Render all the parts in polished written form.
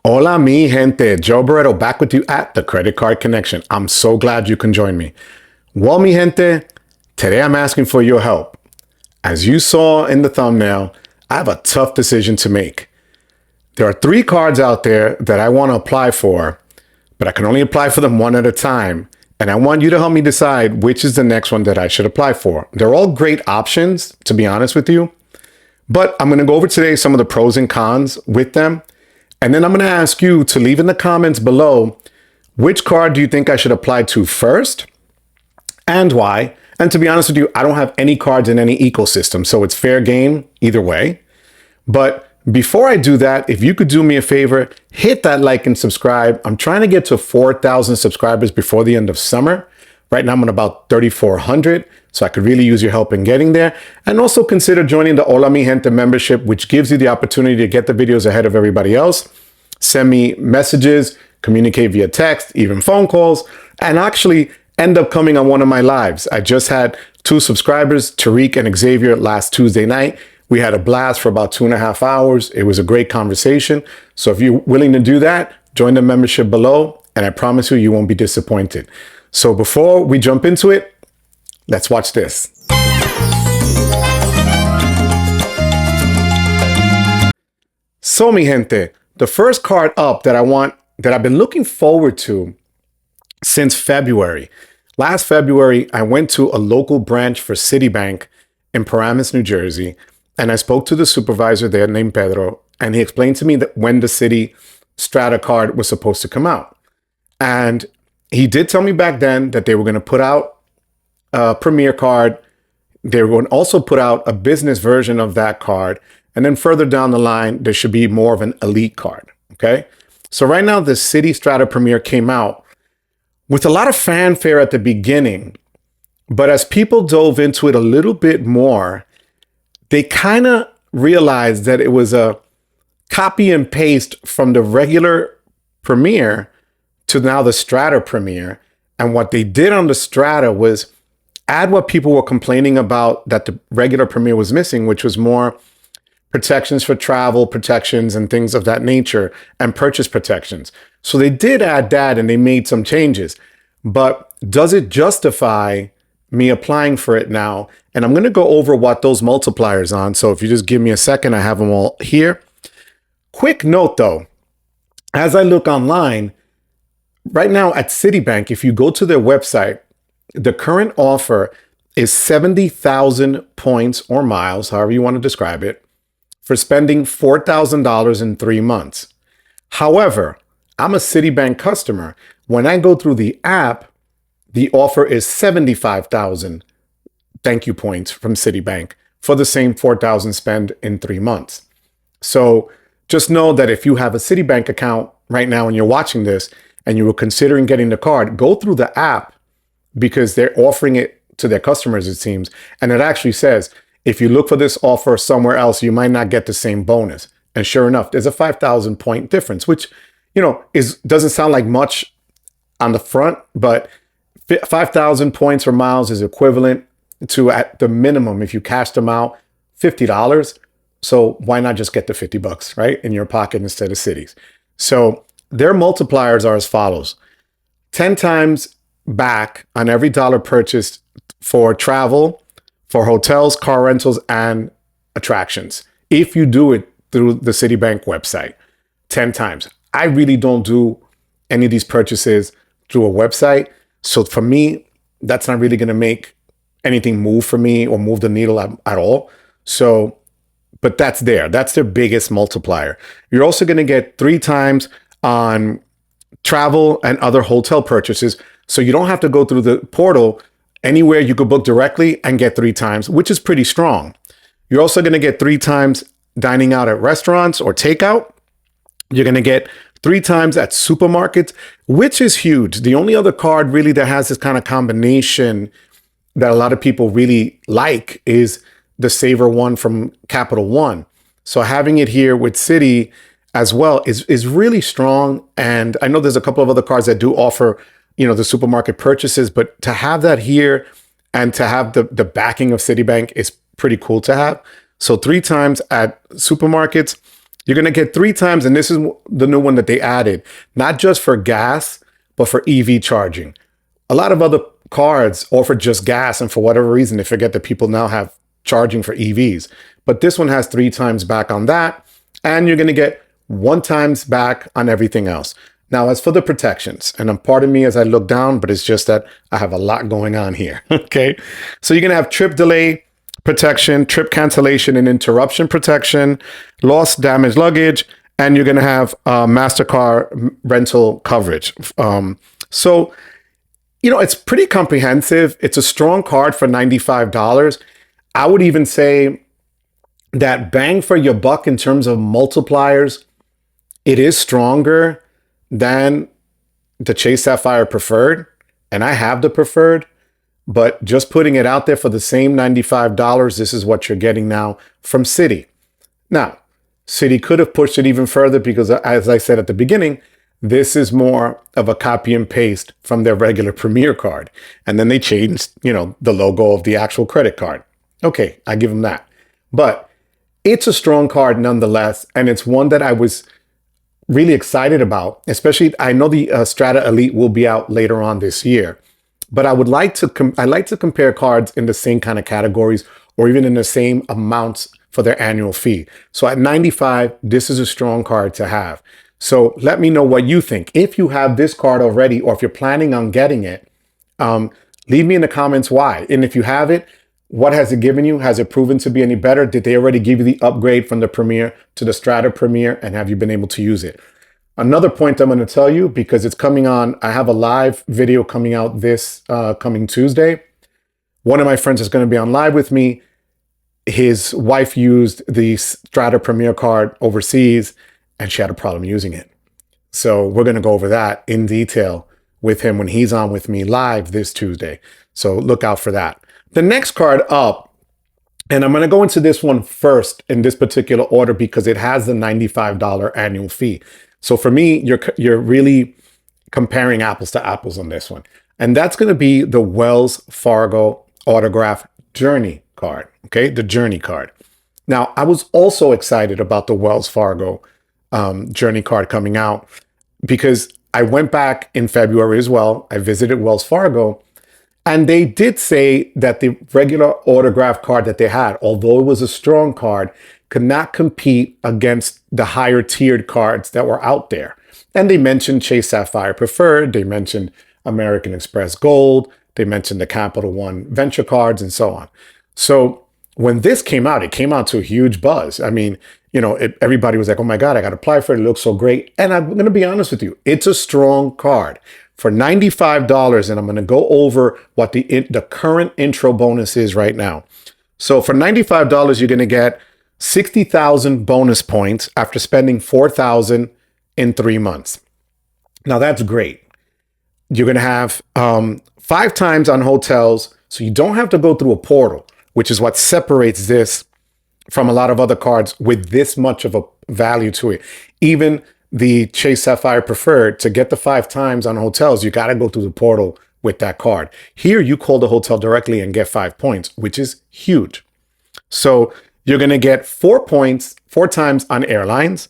Hola, mi gente. Joe Barreto back with you at the Credit Card Connection. I'm so glad you can join me. Well, mi gente, today I'm asking for your help. As you saw in the thumbnail, I have a tough decision to make. There are 3 cards out there that I want to apply for, but I can only apply for them one at a time. And I want you to help me decide which is the next one that I should apply for. They're all great options, to be honest with you. But I'm going to go over today some of the pros and cons with them. And then I'm going to ask you to leave in the comments below, which card do you think I should apply to first and why? And to be honest with you, I don't have any cards in any ecosystem, so it's fair game either way. But before I do that, if you could do me a favor, hit that like and subscribe. I'm trying to get to 4,000 subscribers before the end of summer. Right now I'm at about 3,400, so I could really use your help in getting there. And also consider joining the Hola Mi Gente membership, which gives you the opportunity to get the videos ahead of everybody else, send me messages, communicate via text, even phone calls, and actually end up coming on one of my lives. I just had 2 subscribers, Tariq and Xavier, last Tuesday night. We had a blast for about 2.5 hours. It was a great conversation. So if you're willing to do that, join the membership below, and I promise you, you won't be disappointed. So before we jump into it, let's watch this. So mi gente, the first card up that I've been looking forward to since February. Last February, I went to a local branch for Citibank in Paramus, New Jersey, and I spoke to the supervisor there named Pedro, and he explained to me that when the Citi Strata card was supposed to come out. And he did tell me back then that they were going to put out a Premier card. They were going to also put out a business version of that card. And then further down the line, there should be more of an elite card. Okay. So right now, the Citi Strata Premier came out with a lot of fanfare at the beginning. But as people dove into it a little bit more, they kind of realized that it was a copy and paste from the regular Premier to now the Strata Premier. And what they did on the Strata was add what people were complaining about that the regular Premier was missing, which was more protections for travel, protections and things of that nature, and purchase protections. So they did add that and they made some changes. But does it justify me applying for it now? And I'm going to go over what those multipliers on. So if you just give me a second, I have them all here. Quick note though, as I look online, right now at Citibank, if you go to their website, the current offer is 70,000 points or miles, however you want to describe it, for spending $4,000 in 3 months. However, I'm a Citibank customer. When I go through the app, the offer is 75,000 thank you points from Citibank for the same 4,000 spent in 3 months. So just know that if you have a Citibank account right now and you're watching this, and you were considering getting the card, go through the app because they're offering it to their customers, it seems. And it actually says, if you look for this offer somewhere else, you might not get the same bonus. And sure enough, there's a 5,000 point difference, which, doesn't sound like much on the front, but 5,000 points or miles is equivalent to, at the minimum, if you cash them out, $50. So why not just get the $50, right, in your pocket instead of Citi's? So their multipliers are as follows: 10 times back on every dollar purchased for travel, for hotels, car rentals, and attractions. If you do it through the Citibank website, 10 times. I really don't do any of these purchases through a website. So for me, that's not really going to make anything move for me or move the needle at all. So, but that's their biggest multiplier. You're also going to get 3 times on travel and other hotel purchases. So you don't have to go through the portal. Anywhere you could book directly and get 3 times, which is pretty strong. You're also going to get 3 times dining out at restaurants or takeout. You're going to get 3 times at supermarkets, which is huge. The only other card really that has this kind of combination that a lot of people really like is the Saver one from Capital One. So having it here with Citi as well is really strong. And I know there's a couple of other cards that do offer, the supermarket purchases, but to have that here and to have the backing of Citibank is pretty cool to have. So 3 times at supermarkets, You're going to get 3 times, and this is the new one that they added, not just for gas, but for EV charging. A lot of other cards offer just gas, and for whatever reason, they forget that people now have charging for EVs. But this one has 3 times back on that, and you're going to get 1 times back on everything else. Now, as for the protections, and pardon me as I look down, but it's just that I have a lot going on here. Okay. So you're going to have trip delay protection, trip cancellation and interruption protection, lost damaged luggage, and you're going to have MasterCard rental coverage. So, it's pretty comprehensive. It's a strong card for $95. I would even say that bang for your buck in terms of multipliers, it is stronger than the Chase Sapphire Preferred, and I have the Preferred, but just putting it out there for the same $95, this is what you're getting now from Citi. Now, Citi could have pushed it even further because, as I said at the beginning, this is more of a copy and paste from their regular Premier card. And then they changed, the logo of the actual credit card. Okay, I give them that. But it's a strong card nonetheless, and it's one that I was really excited about, especially I know the Strata Elite will be out later on this year. But I would like to I like to compare cards in the same kind of categories or even in the same amounts for their annual fee. So at $95, this is a strong card to have. So let me know what you think. If you have this card already, or if you're planning on getting it, leave me in the comments why. And if you have it, what has it given you? Has it proven to be any better? Did they already give you the upgrade from the Premier to the Strata Premier? And have you been able to use it? Another point I'm going to tell you, because it's coming on, I have a live video coming out this coming Tuesday. One of my friends is going to be on live with me. His wife used the Strata Premier card overseas, and she had a problem using it. So we're going to go over that in detail with him when he's on with me live this Tuesday. So look out for that. The next card up, and I'm going to go into this one first in this particular order because it has the $95 annual fee. So for me, you're really comparing apples to apples on this one. And that's going to be the Wells Fargo Autograph Journey card, okay? The Journey card. Now, I was also excited about the Wells Fargo Journey card coming out because I went back in February as well. I visited Wells Fargo, and they did say that the regular autograph card that they had, although it was a strong card, could not compete against the higher tiered cards that were out there. And they mentioned Chase Sapphire Preferred, they mentioned American Express Gold, they mentioned the Capital One Venture cards, and so on. So when this came out, it came out to a huge buzz. I mean, everybody was like, oh my God, I got to apply for it. It looks so great. And I'm going to be honest with you, it's a strong card. For $95, and I'm going to go over what the current intro bonus is right now. So for $95, you're going to get 60,000 bonus points after spending 4,000 in 3 months. Now that's great. You're going to have 5 times on hotels, so you don't have to go through a portal, which is what separates this from a lot of other cards with this much of a value to it. Even the Chase Sapphire Preferred, to get the 5 times on hotels, you got to go through the portal with that card. Here, you call the hotel directly and get 5 points, which is huge. So you're going to get 4 points, 4 times on airlines,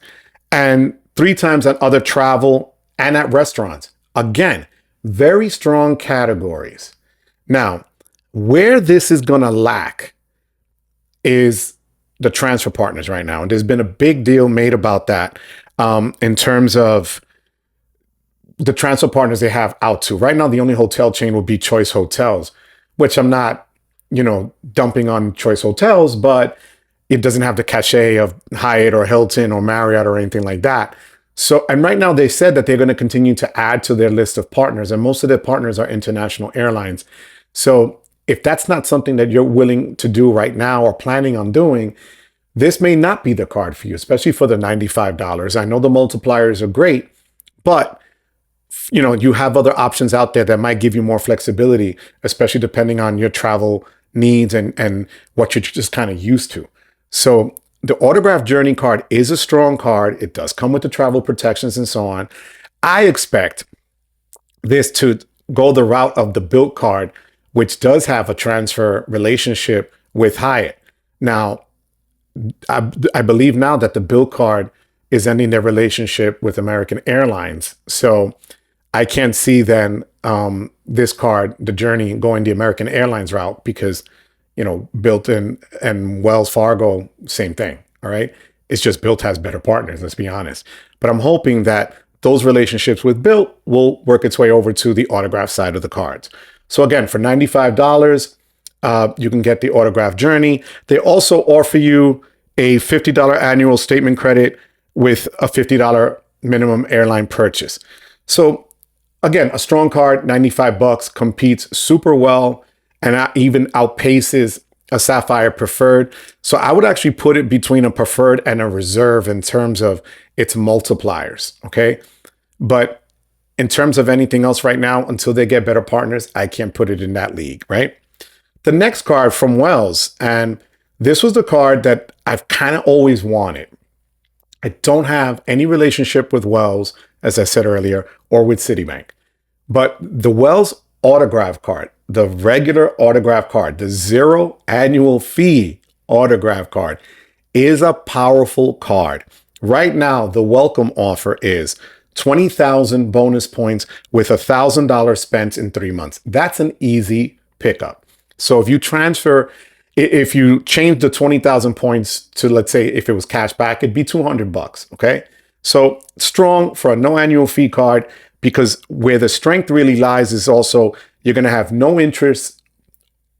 and 3 times on other travel and at restaurants. Again, very strong categories. Now, where this is going to lack is the transfer partners right now. And there's been a big deal made about that in terms of the transfer partners they have out to. Right now, the only hotel chain will be Choice Hotels, which I'm not, dumping on Choice Hotels, but it doesn't have the cachet of Hyatt or Hilton or Marriott or anything like that. So, and right now they said that they're going to continue to add to their list of partners, and most of their partners are international airlines. So if that's not something that you're willing to do right now or planning on doing, this may not be the card for you, especially for the $95. I know the multipliers are great, but you have other options out there that might give you more flexibility, especially depending on your travel needs and what you're just kind of used to. So the Autograph Journey card is a strong card. It does come with the travel protections and so on. I expect this to go the route of the Bilt card, which does have a transfer relationship with Hyatt. Now, I believe now that the Bilt card is ending their relationship with American Airlines. So I can't see then this card, the Journey, going the American Airlines route because, Built and Wells Fargo, same thing. All right. It's just Built has better partners, let's be honest. But I'm hoping that those relationships with Built will work its way over to the autograph side of the cards. So again, for $95, you can get the Autograph Journey. They also offer you a $50 annual statement credit with a $50 minimum airline purchase. So again, a strong card, $95, competes super well and even outpaces a Sapphire Preferred. So I would actually put it between a Preferred and a Reserve in terms of its multipliers, okay? But in terms of anything else right now, until they get better partners, I can't put it in that league, right? The next card from Wells, and this was the card that I've kind of always wanted. I don't have any relationship with Wells, as I said earlier, or with Citibank. But the Wells autograph card, the regular autograph card, the 0 annual fee autograph card, is a powerful card. Right now, the welcome offer is 20,000 bonus points with $1,000 spent in 3 months. That's an easy pickup. So if you change the 20,000 points to, let's say, if it was cash back, it'd be $200, okay? So strong for a no annual fee card, because where the strength really lies is also you're going to have no interest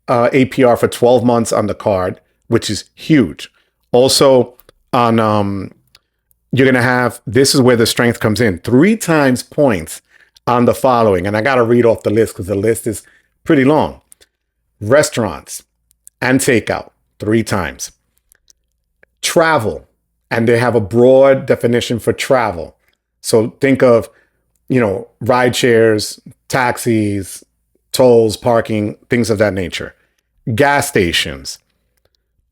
APR for 12 months on the card, which is huge. Also on, you're going to have, this is where the strength comes in, 3 times points on the following. And I got to read off the list because the list is pretty long. Restaurants and takeout, 3 times. Travel, and they have a broad definition for travel. So think of, ride shares, taxis, tolls, parking, things of that nature. Gas stations,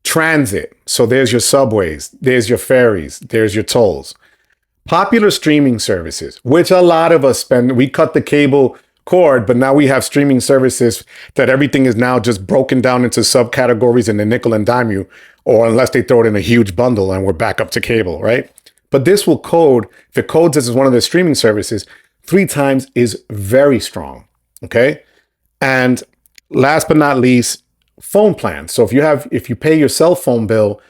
transit. So there's your subways, there's your ferries, there's your tolls. Popular streaming services, which a lot of us spend. We cut the cable cord, but now we have streaming services that everything is now just broken down into subcategories and the nickel and dime you, or unless they throw it in a huge bundle and we're back up to cable, right? But this will code, if it codes this as one of the streaming services, 3 times is very strong, okay? And last but not least, phone plans. So if you pay your cell phone bill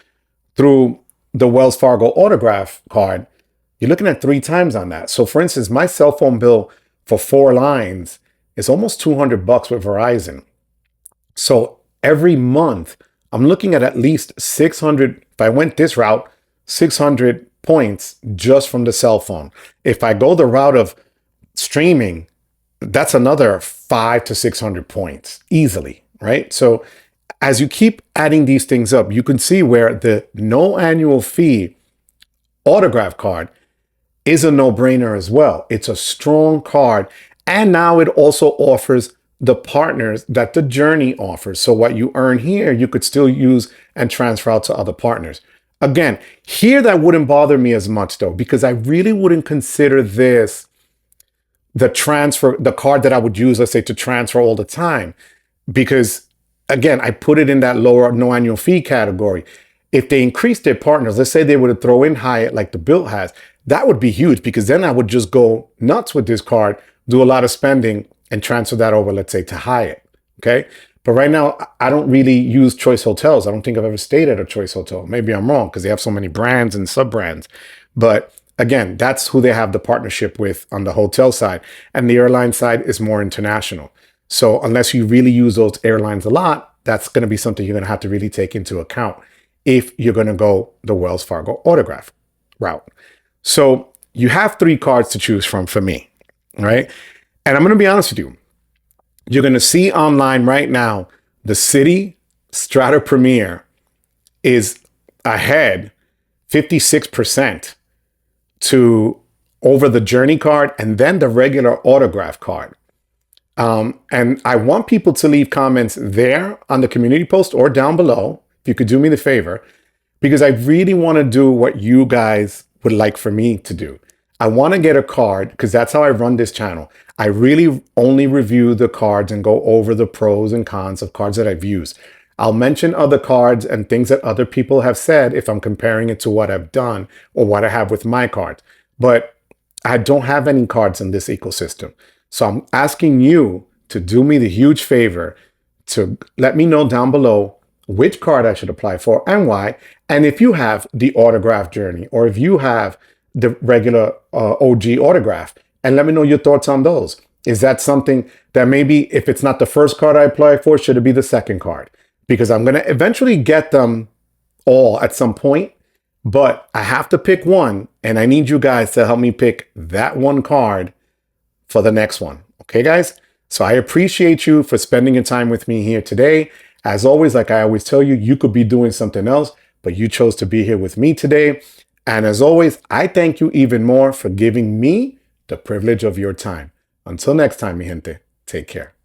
through the Wells Fargo autograph card, you're looking at 3 times on that. So for instance, my cell phone bill for 4 lines is almost $200 with Verizon. So every month, I'm looking at least 600, if I went this route, 600 points just from the cell phone. If I go the route of streaming, that's another 500 to 600 points easily, right? So as you keep adding these things up, you can see where the no annual fee autograph card is a no-brainer as well. It's a strong card. And now it also offers the partners that the Journey offers. So what you earn here, you could still use and transfer out to other partners. Again, here that wouldn't bother me as much though, because I really wouldn't consider this the card that I would use, let's say, to transfer all the time. Because again, I put it in that lower no annual fee category. If they increase their partners, let's say they were to throw in Hyatt like the Built has, that would be huge, because then I would just go nuts with this card, do a lot of spending and transfer that over, let's say, to Hyatt, okay? But right now, I don't really use Choice Hotels. I don't think I've ever stayed at a Choice Hotel. Maybe I'm wrong because they have so many brands and sub-brands. But again, that's who they have the partnership with on the hotel side. And the airline side is more international. So unless you really use those airlines a lot, that's going to be something you're going to have to really take into account if you're going to go the Wells Fargo autograph route. So you have 3 cards to choose from for me, all right? And I'm going to be honest with you. You're going to see online right now, the Citi Strata Premier is ahead 56% to over the Journey card and then the regular autograph card. And I want people to leave comments there on the community post or down below, if you could do me the favor, because I really want to do what you guys would like for me to do. I want to get a card because that's how I run this channel. I really only review the cards and go over the pros and cons of cards that I've used. I'll mention other cards and things that other people have said if I'm comparing it to what I've done or what I have with my cards. But I don't have any cards in this ecosystem. So I'm asking you to do me the huge favor to let me know down below which card I should apply for and why. And if you have the autograph journey or if you have the regular OG autograph, and let me know your thoughts on those. Is that something that maybe if it's not the first card I apply for, should it be the second card? Because I'm going to eventually get them all at some point, but I have to pick one, and I need you guys to help me pick that one card for the next one. Okay, guys? So I appreciate you for spending your time with me here today. As always, like I always tell you, you could be doing something else, but you chose to be here with me today. And as always, I thank you even more for giving me the privilege of your time. Until next time, mi gente, take care.